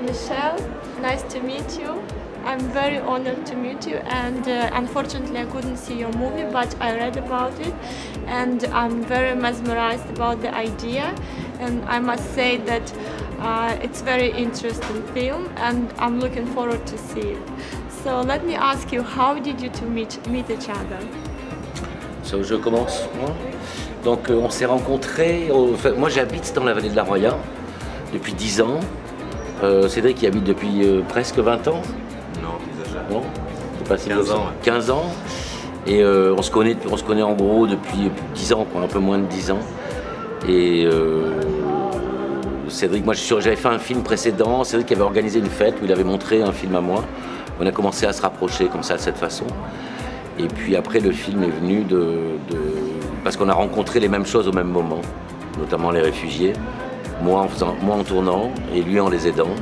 Michelle. Nice to meet you. I'm very honored to meet you, and unfortunately I couldn't see your movie, but I read about it and I'm very mesmerized about the idea, and I must say that it's very interesting film and I'm looking forward to see it. So let me ask you, how did you two meet each other? So, je commence, moi. Donc on s'est rencontrés, enfin, moi j'habite dans la vallée de la Roya depuis 10 ans. Cédric y habite depuis presque 20 ans. Non, c'est pas si 15 ans. Ouais. 15 ans. Et on se connaît en gros depuis 10 ans, quoi, un peu moins de 10 ans. Et Cédric, moi j'avais fait un film précédent, Cédric avait organisé une fête où il avait montré un film à moi. On a commencé à se rapprocher comme ça, de cette façon. Et puis après le film est venu parce qu'on a rencontré les mêmes choses au même moment, notamment les réfugiés, moi en tournant et lui en les aidant.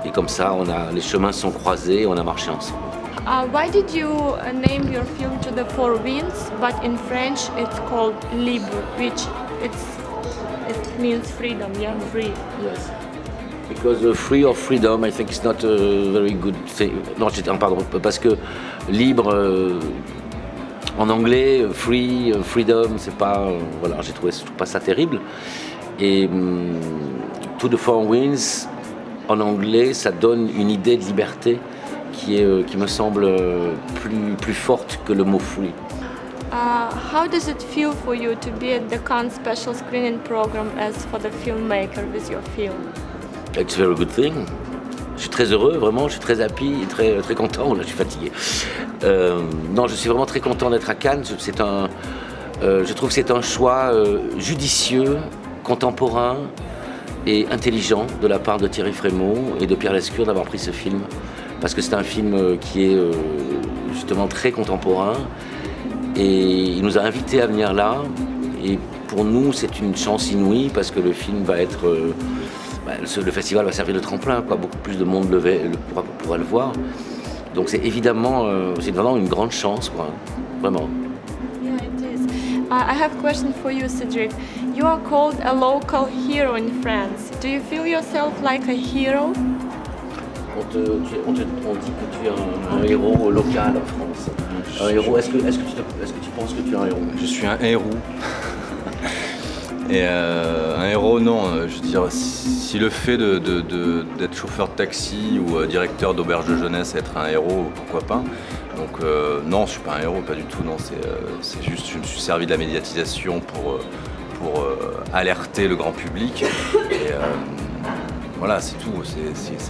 Et comme ça, les chemins se sont croisés et on a marché ensemble. Why did you name your film To the Four Winds, but in French it's called Libre, which it means freedom, yeah, free. Yes. Because free or freedom, I think it's not a very good thing. Non, pardon, parce que libre, en anglais, free, freedom, c'est pas, voilà, je trouve pas ça terrible. Et To the Four Winds, en anglais, ça donne une idée de liberté qui me semble plus forte que le mot free. How does it feel for you to be at the Cannes Special Screening Program as for the filmmaker with your film? It's a very good thing. Je suis très heureux, vraiment, je suis très happy, très content. Là, je suis fatigué. Non, je suis vraiment très content d'être à Cannes. Je trouve que c'est un choix judicieux, contemporain et intelligent de la part de Thierry Frémaux et de Pierre Lescure d'avoir pris ce film. Parce que c'est un film qui est justement très contemporain. Et il nous a invités à venir là. Et pour nous, c'est une chance inouïe parce que le film va être... le festival va servir de tremplin, quoi. Beaucoup plus de monde pourra le voir. Donc c'est vraiment une grande chance, quoi. Vraiment. Yeah, it is. I have a question for you, Cédric. You are called a local hero in France. Do you feel yourself like a hero? On dit que tu es un héros local en France. Un héros. Est-ce que tu penses que tu es un héros? Je suis un héros. Et un héros, non. Je veux dire, si le fait d'être chauffeur de taxi ou directeur d'auberge de jeunesse est être un héros, pourquoi pas. Donc non, je ne suis pas un héros, pas du tout. Non, c'est juste, je me suis servi de la médiatisation pour alerter le grand public. Et voilà, c'est tout.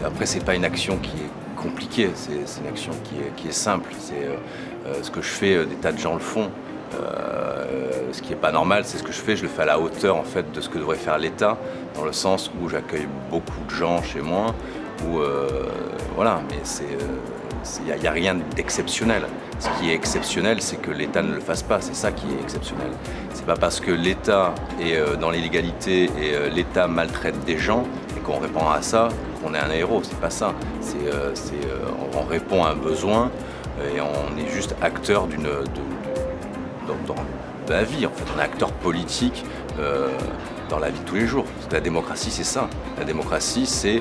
Après, c'est pas une action qui est compliquée. C'est une action qui est simple. Ce que je fais, des tas de gens le font. Ce qui n'est pas normal, c'est ce que je fais, je le fais à la hauteur en fait de ce que devrait faire l'État, dans le sens où j'accueille beaucoup de gens chez moi, voilà, mais il n'y a rien d'exceptionnel. Ce qui est exceptionnel, c'est que l'État ne le fasse pas, c'est ça qui est exceptionnel. C'est pas parce que l'État est dans l'illégalité et l'État maltraite des gens et qu'on répond à ça qu'on est un héros, c'est pas ça. On répond à un besoin et on est juste acteur de la vie, en fait. On est acteur politique dans la vie de tous les jours. Parce que la démocratie, c'est ça. La démocratie, c'est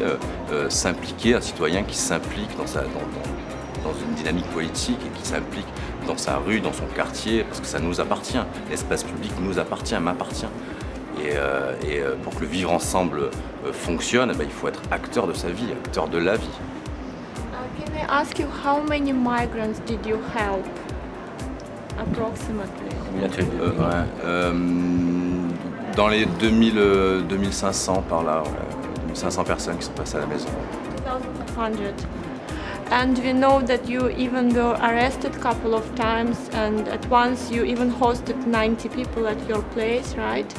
s'impliquer, un citoyen qui s'implique dans une dynamique politique et qui s'implique dans sa rue, dans son quartier, parce que ça nous appartient. L'espace public nous appartient, m'appartient. Et pour que le vivre ensemble fonctionne, il faut être acteur de sa vie, acteur de la vie. Can I ask you, how many migrants did you help? Approximately. Dans les 2500 par là, 2500 personnes qui sont passées à la maison. 2500. And we know that you even were arrested a couple of times, and at once you even hosted 90 people at your place, right?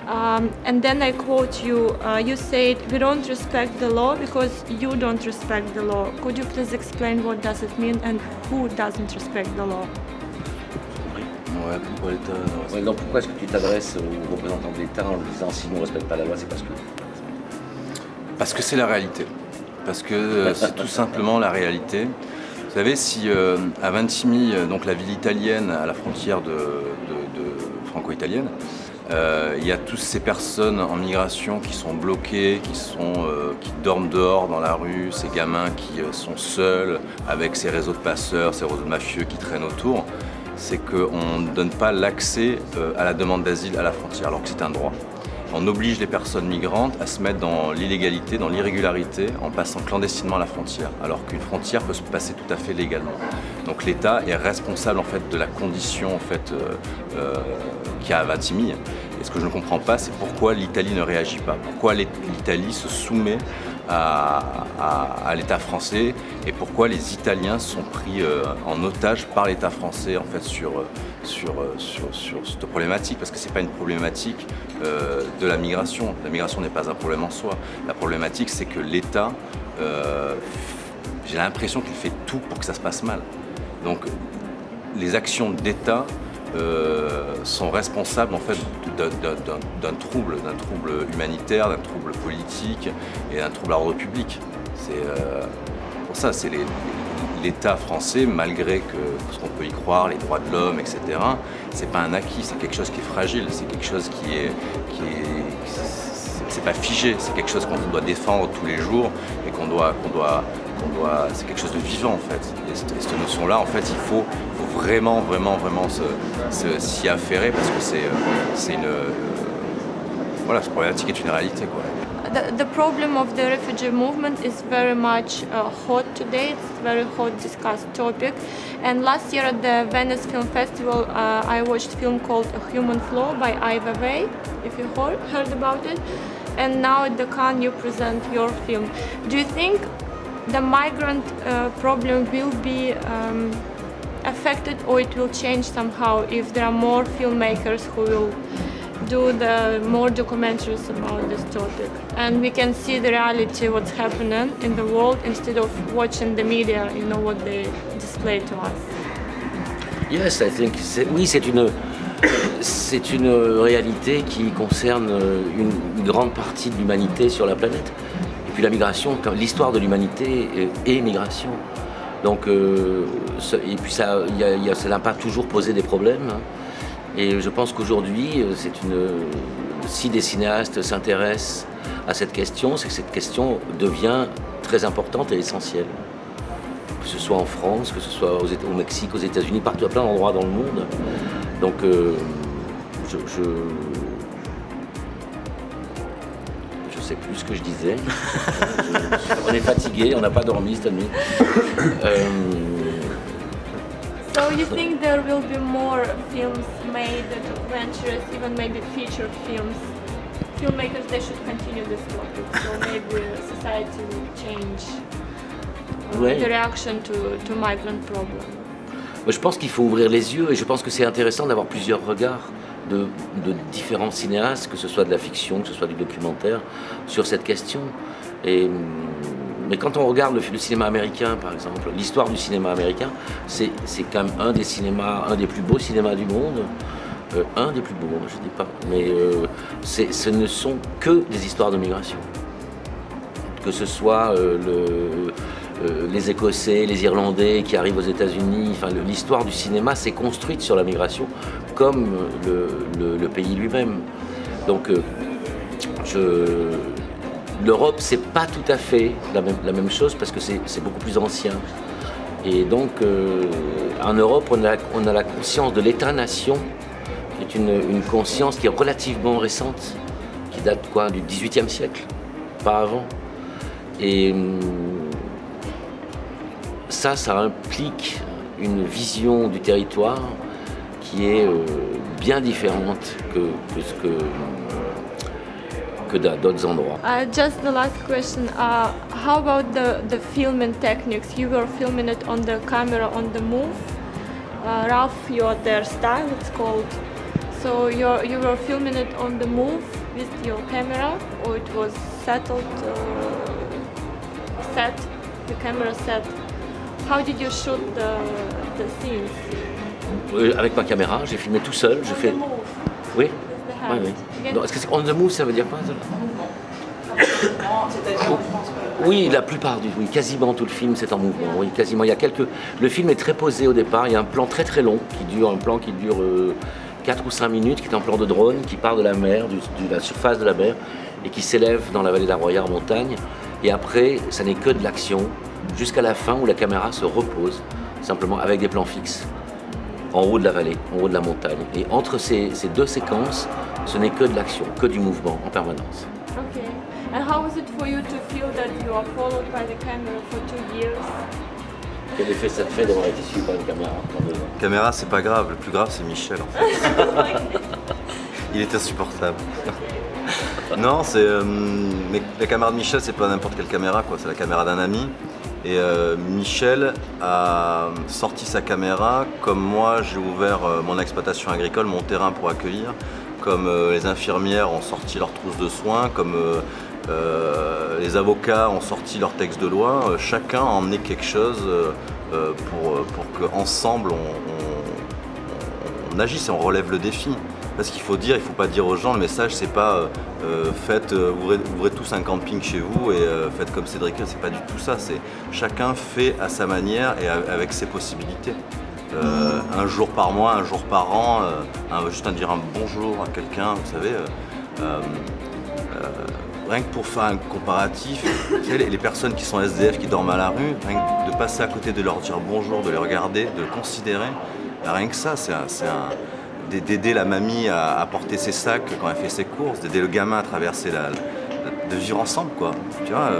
And then I quote you, you said, we don't respect the law because you don't respect the law. Could you please explain what does it mean and who doesn't respect the law? Ouais, pourquoi l'État? Non, pourquoi est-ce que tu t'adresses aux représentants de l'État en leur disant si nous ne respectons pas la loi, c'est parce que... Parce que c'est la réalité. Parce que c'est tout simplement la réalité. Vous savez, si à Ventimille, donc la ville italienne à la frontière franco-italienne, Il y a toutes ces personnes en migration qui sont bloquées, qui dorment dehors dans la rue, ces gamins qui sont seuls avec ces réseaux de passeurs, ces réseaux de mafieux qui traînent autour. C'est qu'on ne donne pas l'accès à la demande d'asile à la frontière, alors que c'est un droit. On oblige les personnes migrantes à se mettre dans l'illégalité, dans l'irrégularité, en passant clandestinement à la frontière, alors qu'une frontière peut se passer tout à fait légalement. Donc l'État est responsable en fait de la condition en fait qu'il y a à Vintimille. Et ce que je ne comprends pas, c'est pourquoi l'Italie ne réagit pas, pourquoi l'Italie se soumet à l'État français et pourquoi les Italiens sont pris en otage par l'État français en fait sur cette problématique, parce que ce n'est pas une problématique de la migration. La migration n'est pas un problème en soi. La problématique, c'est que l'État, j'ai l'impression qu'il fait tout pour que ça se passe mal. Donc les actions d'État sont responsables en fait d'un trouble humanitaire, d'un trouble politique et d'un trouble à l'ordre public. C'est pour ça, c'est l'État français, malgré ce qu'on peut y croire, les droits de l'homme, etc. C'est pas un acquis, c'est quelque chose qui est fragile, c'est quelque chose c'est pas figé, c'est quelque chose qu'on doit défendre tous les jours et c'est quelque chose de vivant en fait. Et cette notion-là, en fait, il faut vraiment s'y affairer parce que voilà, cette problématique est une réalité, quoi. The problem of the refugee movement is very much hot today. It's a very hot discussed topic. And last year at the Venice Film Festival, I watched a film called A Human Flaw by Ivor Way, if you heard about it. And now at the Cannes you present your film. Do you think the migrant problem will be affected, or it will change somehow if there are more filmmakers who will do more documentaries about this topic, and we can see the reality, what's happening in the world, instead of watching the media, you know, what they display to us? Yes, I think oui, c'est une réalité qui concerne une grande partie de l'humanité sur la planète. Et puis la migration, l'histoire de l'humanité est migration. Donc, et puis ça n'a pas toujours posé des problèmes. Hein. Et je pense qu'aujourd'hui, si des cinéastes s'intéressent à cette question, c'est que cette question devient très importante et essentielle. Que ce soit en France, que ce soit au Mexique, aux États-Unis, partout, à plein d'endroits dans le monde. Donc, je sais plus ce que je disais. On est fatigué, on n'a pas dormi cette nuit. So you think there will be more films made, documentaries, even maybe feature films? Filmmakers, they should continue this topic, so maybe society will change the reaction to migrant problem. Je pense qu'il faut ouvrir les yeux, et je pense que c'est intéressant d'avoir plusieurs regards de différents cinéastes, que ce soit de la fiction, que ce soit du documentaire, sur cette question. Mais quand on regarde le cinéma américain, par exemple, l'histoire du cinéma américain, c'est quand même un des plus beaux cinémas du monde. Un des plus beaux, je ne dis pas. Mais ce ne sont que des histoires de migration. Que ce soit les Écossais, les Irlandais qui arrivent aux États-Unis, enfin, l'histoire du cinéma s'est construite sur la migration, comme le pays lui-même. Donc, l'Europe, c'est pas tout à fait la même chose parce que c'est beaucoup plus ancien. Et donc, en Europe, on a la conscience de l'État-nation, qui est une conscience qui est relativement récente, qui date du XVIIIe siècle, pas avant. Et ça implique une vision du territoire qui est bien différente que d'autres endroits. Just the last question, how about the filming techniques? You were filming it on the camera on the move, Ralph Yoder style it's called. So you were filming it on the move with your camera, or it was set, the camera set? How did you shoot the scenes? Avec ma caméra, j'ai filmé tout seul. Oui. Oui. Est-ce que on the move, ça veut dire quoi? Oui, la plupart oui, quasiment tout le film c'est en mouvement. Oui, quasiment. Le film est très posé au départ. Il y a un plan très long qui dure 4 ou 5 minutes, qui est en plan de drone, qui part de la mer, de la surface de la mer, et qui s'élève dans la vallée de la Roya en montagne. Et après, ça n'est que de l'action, jusqu'à la fin où la caméra se repose, simplement avec des plans fixes, en haut de la vallée, en haut de la montagne. Et entre ces deux séquences, ce n'est que de l'action, que du mouvement en permanence. Okay. And how was it for you to feel that you are followed by the camera for 2 years? Quel effet ça te fait d'avoir été suivi par une caméra pendant 2 ans? Caméra, c'est pas grave, le plus grave, c'est Michel, en fait. Il est insupportable. Non, mais la caméra de Michel, c'est pas n'importe quelle caméra, quoi. C'est la caméra d'un ami. Et Michel a sorti sa caméra comme moi, j'ai ouvert mon exploitation agricole, mon terrain pour accueillir, comme les infirmières ont sorti leur trousse de soins, comme les avocats ont sorti leur texte de loi. Chacun a emmené quelque chose pour qu'ensemble on agisse et on relève le défi. Parce qu'il faut dire, il ne faut pas dire aux gens, le message c'est pas ouvrez tous un camping chez vous et faites comme Cédric, c'est pas du tout ça, c'est chacun fait à sa manière et avec ses possibilités. Un jour par mois, un jour par an, juste dire un bonjour à quelqu'un, vous savez, rien que pour faire un comparatif, tu sais, les personnes qui sont SDF, qui dorment à la rue, rien que de passer à côté de leur dire bonjour, de les regarder, de les considérer, rien que ça, d'aider la mamie à porter ses sacs quand elle fait ses courses, d'aider le gamin à traverser de vivre ensemble, quoi. Tu vois,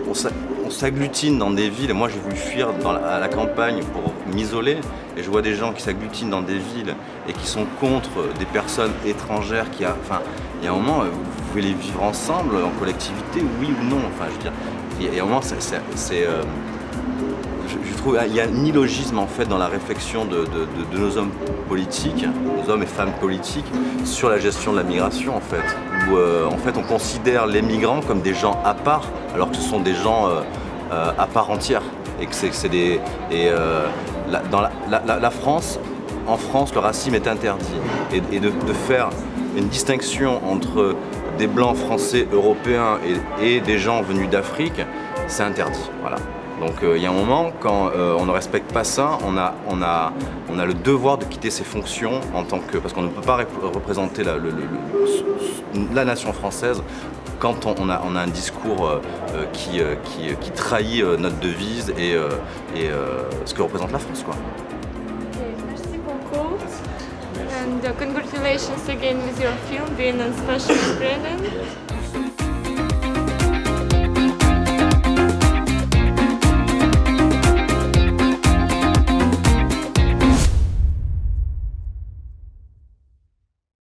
on s'agglutine dans des villes. Moi, j'ai voulu fuir à la campagne pour m'isoler, et je vois des gens qui s'agglutinent dans des villes et qui sont contre des personnes étrangères enfin, il y a un moment, vous pouvez les vivre ensemble, en collectivité, oui ou non. Enfin, je veux dire, il y a un moment, je trouve qu'il y a un illogisme en fait dans la réflexion de nos hommes politiques, nos hommes et femmes politiques, sur la gestion de la migration en fait. Où en fait on considère les migrants comme des gens à part, alors que ce sont des gens à part entière. Et que dans la France, en France, le racisme est interdit. Et de faire une distinction entre des blancs français, européens et des gens venus d'Afrique, c'est interdit. Voilà. Donc il y a un moment, quand on ne respecte pas ça, on a le devoir de quitter ses fonctions en tant que... Parce qu'on ne peut pas représenter la nation française quand on a un discours qui trahit notre devise et ce que représente la France, quoi. Okay, merci beaucoup. And congratulations again with your film being on special screening.